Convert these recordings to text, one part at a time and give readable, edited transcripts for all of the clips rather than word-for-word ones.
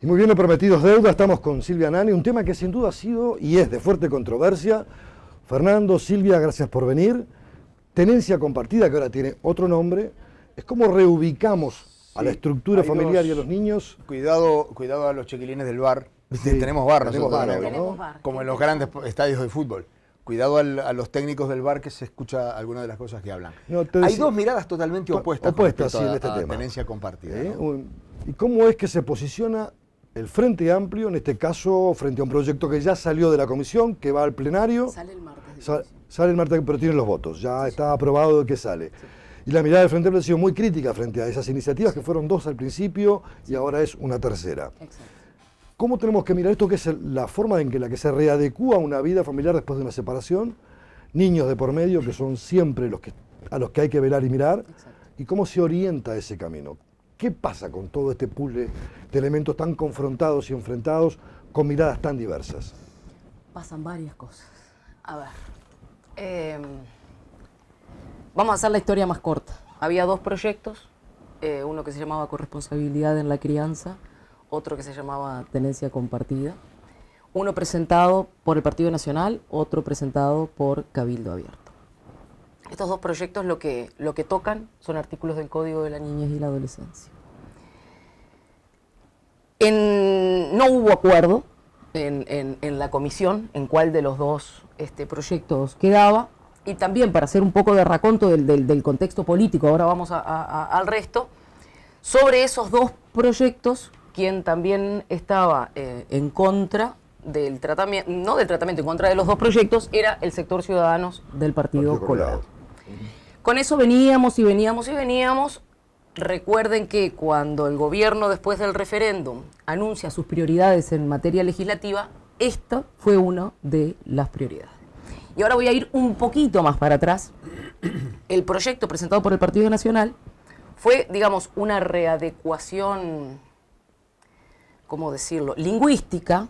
Y muy bien, lo prometido es deuda, estamos con Silvia Nani, un tema que sin duda ha sido y es de fuerte controversia. Fernando, Silvia, gracias por venir. Tenencia compartida, que ahora tiene otro nombre, es como reubicamos a la estructura familiar y a los niños. Cuidado a los chiquilines del bar. Sí, tenemos bar tenemos nosotros, bar, ¿no? ¿no? Bar. Como en los grandes estadios de fútbol. Cuidado a los técnicos del bar que se escucha algunas de las cosas que hablan. No, te Hay decía- dos miradas totalmente opuestas sí, en este tema. tenencia compartida, ¿no? ¿Y cómo es que se posiciona el Frente Amplio, en este caso, frente a un proyecto que ya salió de la comisión, que va al plenario? Sale el martes. Sale el martes, pero tiene los votos, ya está aprobado de que sale. Y la mirada del Frente Amplio ha sido muy crítica frente a esas iniciativas, que fueron dos al principio y ahora es una tercera. Exacto. ¿Cómo tenemos que mirar esto, que es la forma en que la que se readecúa una vida familiar después de una separación? Niños de por medio, que son siempre a los que hay que velar y mirar. Exacto. ¿Y cómo se orienta ese camino? ¿Qué pasa con todo este puzzle de elementos tan confrontados y enfrentados con miradas tan diversas? Pasan varias cosas. A ver. Vamos a hacer la historia más corta. Había dos proyectos, uno que se llamaba corresponsabilidad en la crianza, otro que se llamaba tenencia compartida. Uno presentado por el Partido Nacional, otro presentado por Cabildo Abierto. Estos dos proyectos lo que tocan son artículos del Código de la Niñez y la Adolescencia. No hubo acuerdo en la comisión en cuál de los dos proyectos quedaba, y también para hacer un poco de raconto del contexto político, ahora vamos al resto, sobre esos dos proyectos, quien también estaba en contra del tratamiento, no del tratamiento, en contra de los dos proyectos, era el sector Ciudadanos del Partido Colorado. Con eso veníamos y veníamos y veníamos. Recuerden que cuando el gobierno, después del referéndum, anuncia sus prioridades en materia legislativa, esta fue una de las prioridades. Y ahora voy a ir un poquito más para atrás. El proyecto presentado por el Partido Nacional fue, digamos, una readecuación, ¿cómo decirlo?, lingüística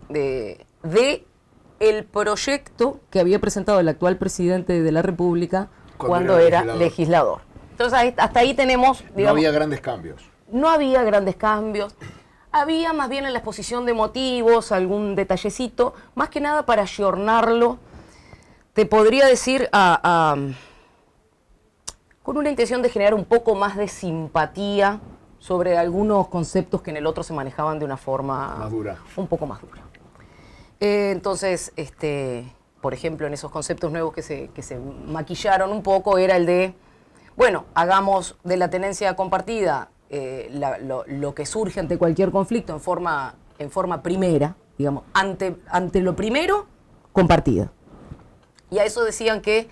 de el proyecto que había presentado el actual presidente de la República cuando era legislador. Entonces, hasta ahí tenemos, digamos, no había grandes cambios. No había grandes cambios. Había más bien en la exposición de motivos algún detallecito, más que nada para ayornarlo, te podría decir, con una intención de generar un poco más de simpatía sobre algunos conceptos que en el otro se manejaban de una forma Más dura. un poco más dura. Entonces, por ejemplo, en esos conceptos nuevos que se maquillaron un poco, era el de, bueno, hagamos de la tenencia compartida lo que surge ante cualquier conflicto en forma primera, digamos, ante lo primero, compartida. Y a eso decían que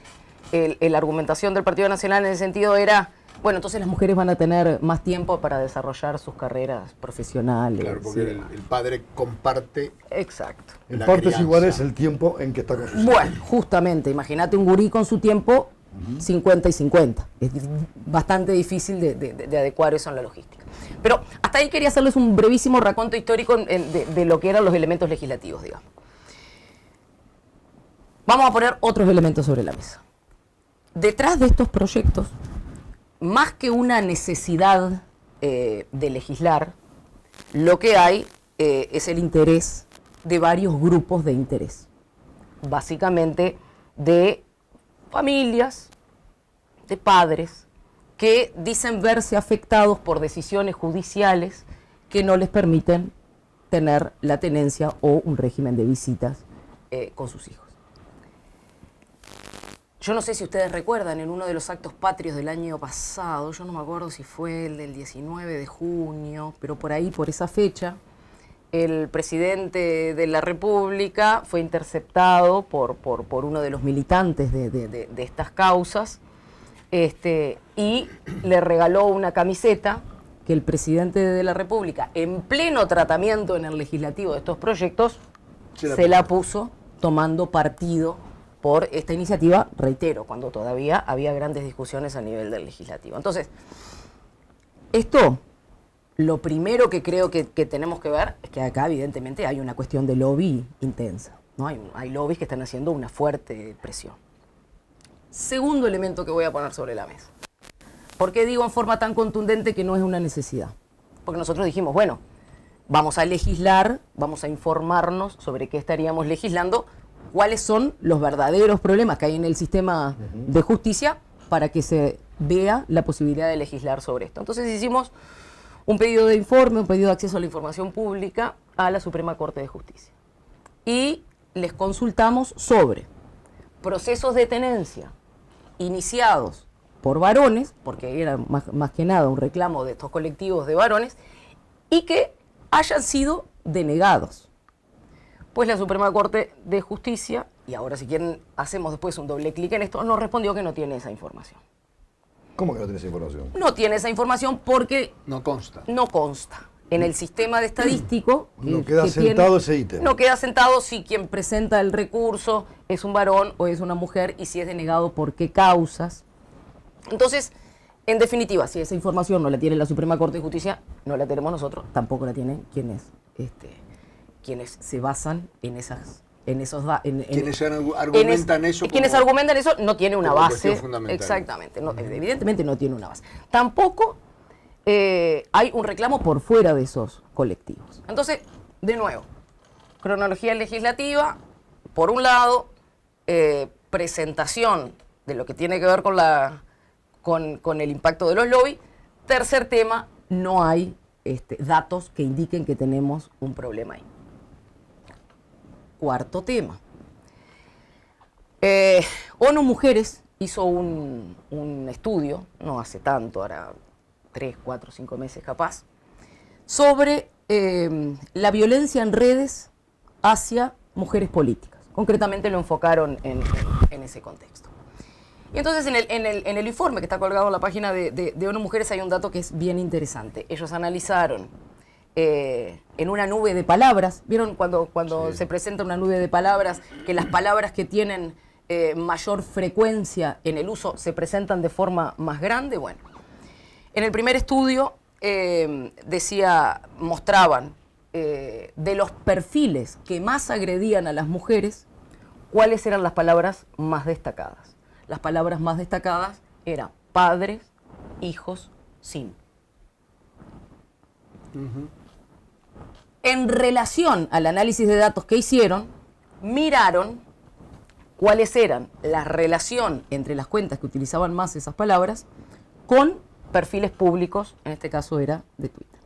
la argumentación del Partido Nacional en ese sentido era, bueno, entonces las mujeres van a tener más tiempo para desarrollar sus carreras profesionales. Claro, porque el padre comparte. Exacto. En la partes crianza. iguales el tiempo en que está con sus hijos. Bueno, justamente, imagínate un gurí con su tiempo 50 y 50. Es bastante difícil de adecuar eso en la logística. Pero hasta ahí quería hacerles un brevísimo raconto histórico de lo que eran los elementos legislativos, digamos. Vamos a poner otros elementos sobre la mesa. Detrás de estos proyectos, más que una necesidad de legislar, lo que hay es el interés de varios grupos de interés. Básicamente de familias, de padres, que dicen verse afectados por decisiones judiciales que no les permiten tener la tenencia o un régimen de visitas con sus hijos. Yo no sé si ustedes recuerdan, en uno de los actos patrios del año pasado, yo no me acuerdo si fue el del 19 de junio, pero por ahí, por esa fecha, el presidente de la República fue interceptado por uno de los militantes de estas causas, y le regaló una camiseta que el presidente de la República, en pleno tratamiento en el legislativo de estos proyectos, se la puso tomando partido por esta iniciativa, reitero, cuando todavía había grandes discusiones a nivel del legislativo. Entonces, esto, lo primero que creo que tenemos que ver es que acá evidentemente hay una cuestión de lobby intensa, ¿no? Hay lobbies que están haciendo una fuerte presión. Segundo elemento que voy a poner sobre la mesa. ¿Por qué digo en forma tan contundente que no es una necesidad? Porque nosotros dijimos, bueno, vamos a legislar, vamos a informarnos sobre qué estaríamos legislando, cuáles son los verdaderos problemas que hay en el sistema de justicia para que se vea la posibilidad de legislar sobre esto. Entonces hicimos un pedido de informe, un pedido de acceso a la información pública a la Suprema Corte de Justicia. Y les consultamos sobre procesos de tenencia iniciados por varones, porque era más que nada un reclamo de estos colectivos de varones, y que hayan sido denegados. Pues la Suprema Corte de Justicia, y ahora si quieren hacemos después un doble clic en esto, nos respondió que no tiene esa información. ¿Cómo que no tiene esa información? No tiene esa información porque No consta. no consta. En el sistema de estadístico... No queda sentado ese ítem. No queda sentado si quien presenta el recurso es un varón o es una mujer y si es denegado por qué causas. Entonces, en definitiva, si esa información no la tiene la Suprema Corte de Justicia, no la tenemos nosotros, tampoco la tienen quienes se basan en esos Quienes argumentan eso como, quienes argumentan eso no tiene una base. Exactamente. No, evidentemente no tiene una base. Tampoco hay un reclamo por fuera de esos colectivos. Entonces, de nuevo, cronología legislativa, por un lado, presentación de lo que tiene que ver con el impacto de los lobbies. Tercer tema, no hay datos que indiquen que tenemos un problema ahí. Cuarto tema. ONU Mujeres hizo un estudio, no hace tanto, ahora 3, 4, 5 meses capaz, sobre la violencia en redes hacia mujeres políticas. Concretamente lo enfocaron en ese contexto. Y entonces en el informe que está colgado en la página de ONU Mujeres hay un dato que es bien interesante. Ellos analizaron en una nube de palabras, ¿vieron cuando sí, se presenta una nube de palabras, que las palabras que tienen mayor frecuencia en el uso se presentan de forma más grande? Bueno, en el primer estudio mostraban de los perfiles que más agredían a las mujeres, cuáles eran las palabras más destacadas. Las palabras más destacadas eran padres, hijos, sin. En relación al análisis de datos que hicieron, miraron cuáles eran la relación entre las cuentas que utilizaban más esas palabras con perfiles públicos, en este caso era de Twitter.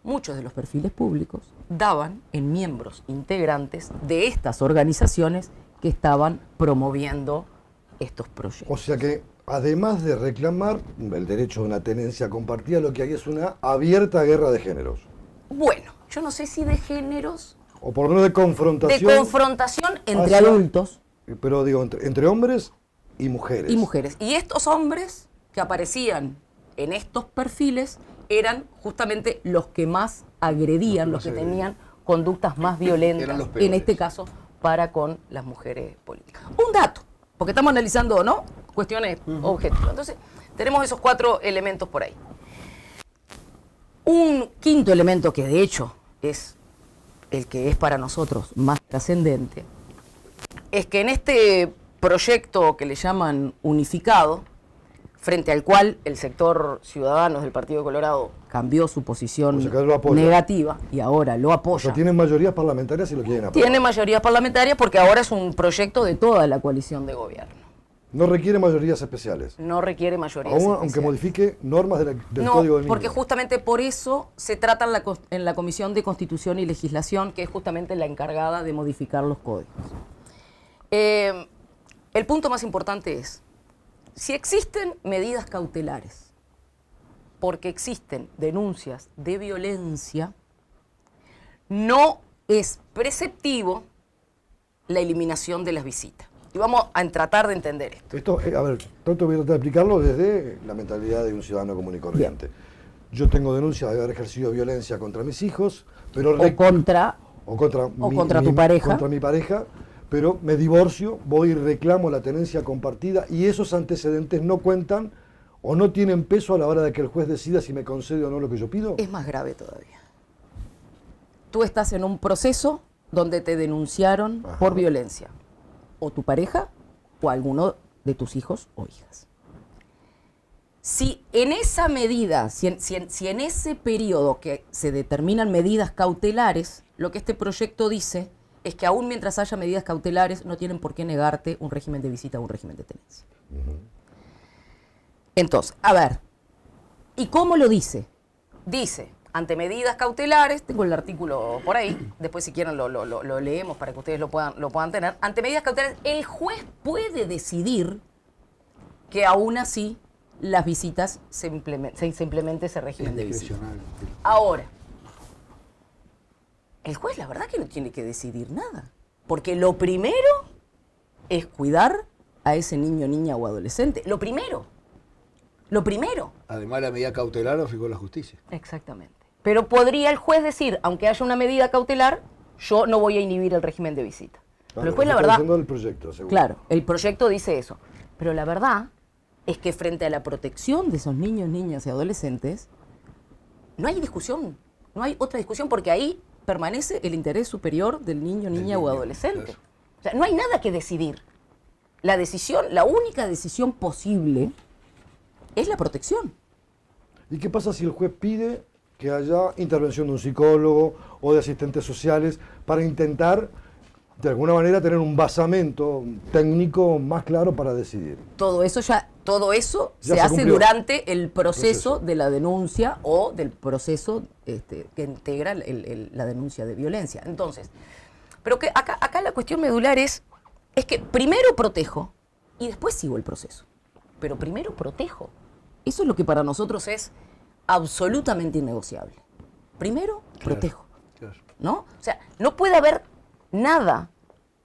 Muchos de los perfiles públicos daban en miembros integrantes de estas organizaciones que estaban promoviendo estos proyectos. O sea que, además de reclamar el derecho a una tenencia compartida, lo que hay es una abierta guerra de géneros. Bueno, yo no sé si de géneros... O por lo menos de confrontación. De confrontación entre adultos. Pero digo, entre hombres y mujeres. Y mujeres. Y estos hombres que aparecían en estos perfiles eran justamente los que más agredían, los que tenían conductas más violentas, en este caso, para con las mujeres políticas. Un dato, porque estamos analizando, ¿no?, cuestiones objetivas. Entonces, tenemos esos 4 elementos por ahí. Un quinto elemento que de hecho es el que es para nosotros más trascendente, es que en este proyecto que le llaman unificado, frente al cual el sector Ciudadanos del Partido Colorado cambió su posición negativa y ahora lo apoya. O sea, tienen mayorías parlamentarias y lo quieren aprobar. Tiene mayorías parlamentarias porque ahora es un proyecto de toda la coalición de gobierno. No requiere mayorías especiales. No requiere mayorías especiales. Aunque modifique normas del Código del Niño. Porque justamente por eso se trata en la Comisión de Constitución y Legislación, que es justamente la encargada de modificar los códigos. El punto más importante es, si existen medidas cautelares, porque existen denuncias de violencia, no es preceptivo la eliminación de las visitas. Y vamos a tratar de entender esto. Esto, a ver, tanto voy a tratar de explicarlo desde la mentalidad de un ciudadano común y corriente. Bien. Yo tengo denuncia de haber ejercido violencia contra mis hijos, pero contra tu pareja. Contra mi pareja, pero me divorcio, voy y reclamo la tenencia compartida y esos antecedentes no cuentan o no tienen peso a la hora de que el juez decida si me concede o no lo que yo pido. Es más grave todavía. Tú estás en un proceso donde te denunciaron por violencia. O tu pareja o alguno de tus hijos o hijas. Si en esa medida, si en ese periodo que se determinan medidas cautelares, lo que este proyecto dice es que aún mientras haya medidas cautelares no tienen por qué negarte un régimen de visita o un régimen de tenencia. Entonces, a ver, ¿y cómo lo dice? Dice, ante medidas cautelares, tengo el artículo por ahí, después si quieren lo leemos para que ustedes lo puedan tener. Ante medidas cautelares, el juez puede decidir que aún así las visitas se implemente ese régimen de visita. Ahora, el juez la verdad que no tiene que decidir nada, porque lo primero es cuidar a ese niño, niña o adolescente. Lo primero. Además, la medida cautelar la fijó la justicia. Exactamente. Pero podría el juez decir, aunque haya una medida cautelar, yo no voy a inhibir el régimen de visita. Pero el juez, la verdad... El proyecto, seguro. Claro, el proyecto dice eso. Pero la verdad es que frente a la protección de esos niños, niñas y adolescentes, no hay discusión. No hay otra discusión porque ahí permanece el interés superior del niño, niña o adolescente. Claro. O sea, no hay nada que decidir. La única decisión posible es la protección. ¿Y qué pasa si el juez pide que haya intervención de un psicólogo o de asistentes sociales para intentar, de alguna manera, tener un basamento técnico más claro para decidir? Todo eso Ya se se hace cumplió. durante el proceso de la denuncia o del proceso que integra la denuncia de violencia. Entonces, pero que acá la cuestión medular es que primero protejo y después sigo el proceso. Pero primero protejo. Eso es lo que para nosotros es absolutamente innegociable. Primero protejo. Claro. ¿No? O sea, no puede haber nada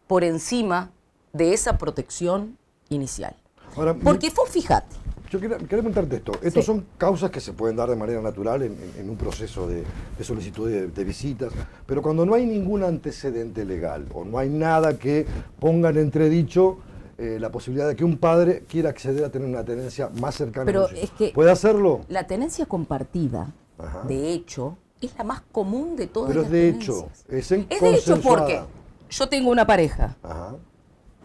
por encima de esa protección inicial. Ahora, Porque fíjate, yo quería preguntarte esto. Estos son causas que se pueden dar de manera natural en un proceso de solicitud de visitas, pero cuando no hay ningún antecedente legal o no hay nada que ponga en entredicho la posibilidad de que un padre quiera acceder a tener una tenencia más cercana Pero a un hijo. es que ¿Puede hacerlo? la tenencia compartida, Ajá. de hecho, es la más común de todas Pero las es de tenencias. hecho, es en Es de hecho consensuada. porque yo tengo una pareja Ajá.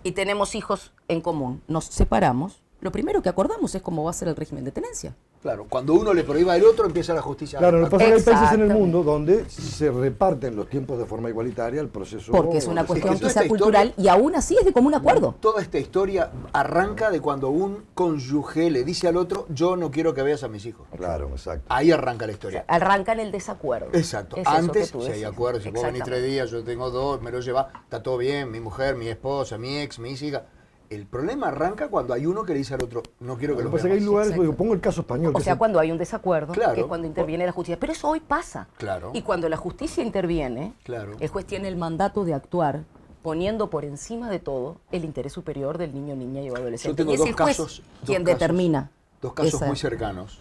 y tenemos hijos en común, nos separamos, lo primero que acordamos es cómo va a ser el régimen de tenencia. Claro, cuando uno le prohíba al otro, empieza la justicia. Claro, lo que pasa es que hay países en el Exactamente. mundo donde se reparten los tiempos de forma igualitaria el proceso. Porque es una de- cuestión toda quizá esta cultural historia- y aún así es de común acuerdo. Toda esta historia arranca de cuando un cónyuge le dice al otro, yo no quiero que veas a mis hijos. Claro, exacto. Ahí arranca la historia. Arranca en el desacuerdo. Exacto. Es eso Antes, que tú si hay decís. acuerdo, si vos venís 3 Exactamente. días, yo tengo 2, me lo lleva, está todo bien, mi mujer, mi esposa, mi ex, mis hijas. El problema arranca cuando hay uno que le dice al otro, no quiero que Lo lo que pasa es que hay veas. lugares, Exacto. digo, pongo el caso español. O que sea, se- cuando hay un desacuerdo, Claro. que es cuando interviene la justicia. Pero eso hoy pasa. Claro. Y cuando la justicia interviene, Claro. el juez tiene el mandato de actuar poniendo por encima de todo el interés superior del niño, niña y adolescente. Yo tengo y es dos el juez casos, quien dos casos, determina. Dos casos esa- muy cercanos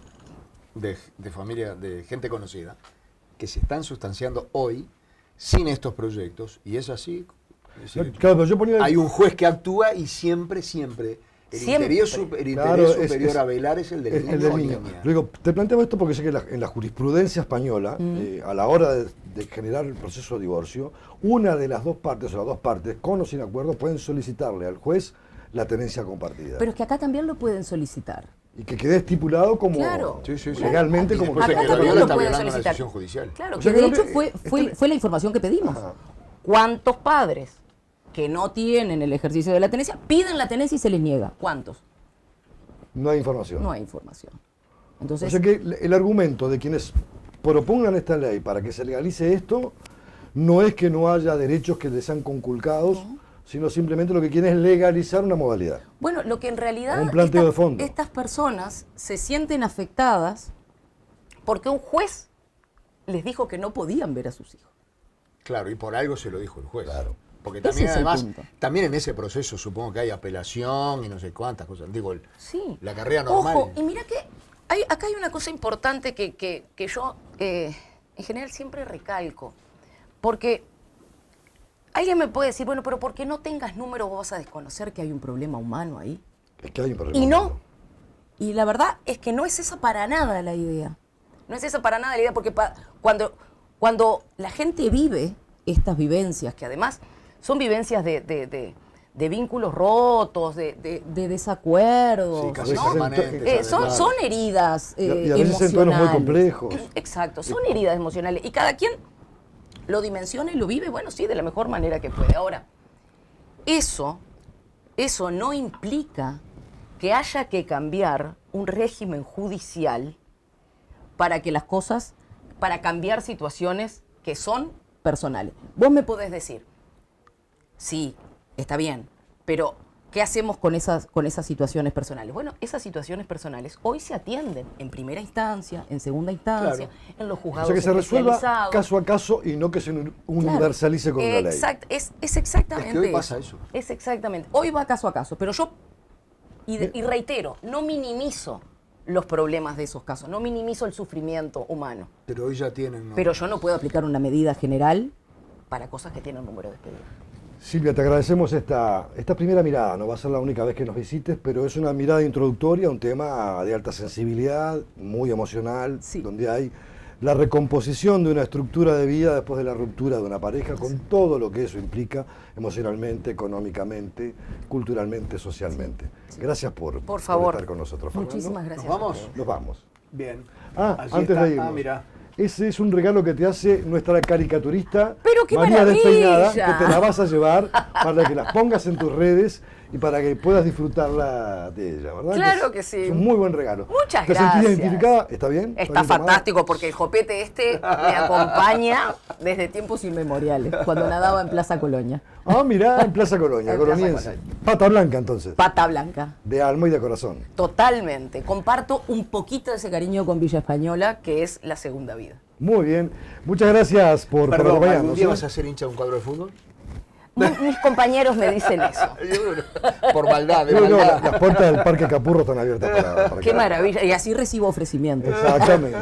de familia, de gente conocida, que se están sustanciando hoy sin estos proyectos, y es así. Es decir, Claro, pero yo ponía. hay un juez que actúa y siempre, el Siempre. interés, el Claro, interés superior a velar es el del niño. el del o niño. niña. Luego, te planteo esto porque sé que en la jurisprudencia española, a la hora de generar el proceso de divorcio, una de las dos partes o las dos partes, con o sin acuerdo, pueden solicitarle al juez la tenencia compartida. Pero es que acá también lo pueden solicitar. Y que quede estipulado como Claro. Sí, sí, sí. legalmente Y como después Acá que proceso. lo también viola, lo está pueden violando una solicitar. decisión judicial. Claro, O que sea, de creo hecho que fue la información que pedimos. Ajá. ¿Cuántos padres que no tienen el ejercicio de la tenencia piden la tenencia y se les niega? ¿Cuántos? No hay información. No hay información. O Entonces, sea que el argumento de quienes propongan esta ley para que se legalice esto no es que no haya derechos que les sean conculcados, sino simplemente lo que quieren es legalizar una modalidad. bueno, lo que en realidad Un planteo de fondo. estas personas se sienten afectadas porque un juez les dijo que no podían ver a sus hijos. Claro, y por algo se lo dijo el juez. Claro. Porque Ese también, es el además, punto. también en ese proceso supongo que hay apelación y no sé cuántas cosas. Digo, Sí. la carrera normal. Ojo, y mira que acá hay una cosa importante que yo en general siempre recalco. Porque alguien me puede decir, bueno, pero porque no tengas número vos vas a desconocer que hay un problema humano ahí. Es que hay un problema. Y no. Y la verdad es que no es esa para nada la idea. No es esa para nada la idea, porque cuando la gente vive estas vivencias, que además son vivencias de de vínculos rotos, de desacuerdos. Sí, casi ¿no? permanentes. Son heridas y a veces en tonos muy complejos. Exacto, son heridas emocionales. Y cada quien lo dimensiona y lo vive, bueno, sí, de la mejor manera que puede. Ahora, eso no implica que haya que cambiar un régimen judicial para que las cosas, para cambiar situaciones que son personales. Vos me podés decir, sí, está bien, pero ¿qué hacemos con esas situaciones personales? Bueno, esas situaciones personales hoy se atienden en primera instancia, en segunda instancia, en los O juzgados sea, que se resuelva especializados. caso a caso y no que se universalice con la ley. Es exactamente Es que hoy pasa eso. Es exactamente. Hoy va caso a caso, pero yo, y reitero, no minimizo los problemas de esos casos, no minimizo el sufrimiento humano. Pero hoy ya tienen... ¿no? Pero yo no puedo aplicar una medida general para cosas que tienen número de expediente. Silvia, te agradecemos esta primera mirada. No va a ser la única vez que nos visites, pero es una mirada introductoria a un tema de alta sensibilidad, muy emocional, Sí. donde hay la recomposición de una estructura de vida después de la ruptura de una pareja, con todo lo que eso implica emocionalmente, económicamente, culturalmente, socialmente. Sí. Gracias por favor. estar con nosotros, Fernando. Muchísimas gracias. ¿Nos vamos? Nos vamos. Bien. Antes está. de irnos. Mira. Ese es un regalo que te hace nuestra caricaturista ¡Pero qué María maravilla! Despeinada, que te la vas a llevar para que las pongas en tus redes y para que puedas disfrutarla de ella, ¿verdad? Claro que sí. Es un muy buen regalo. Muchas ¿Te gracias. sentís identificada? ¿Está bien? Está bien tomada? fantástico porque el jopete este me acompaña desde tiempos inmemoriales, cuando nadaba en Plaza Colonia. Ah, mirá, en Plaza Colonia, En Plaza coloniense. Colonia. Pata blanca, entonces. Pata blanca. De alma y de corazón. Totalmente. Comparto un poquito de ese cariño con Villa Española, que es la segunda vida. Muy bien. Muchas gracias por Perdón, ¿algún acompañarnos. día vas a ser hincha de un cuadro de fútbol? Mis compañeros me dicen eso. Por maldad, de No, no, maldad. las puertas del Parque Capurro están abiertas para Qué que- maravilla. Y así recibo ofrecimientos. Exactamente.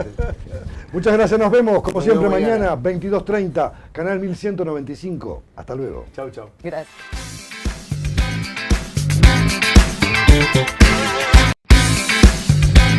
Muchas gracias, nos vemos como Nos siempre vemos mañana, mañana. 22:30, canal 1195. Hasta luego. Chau, chau. Gracias.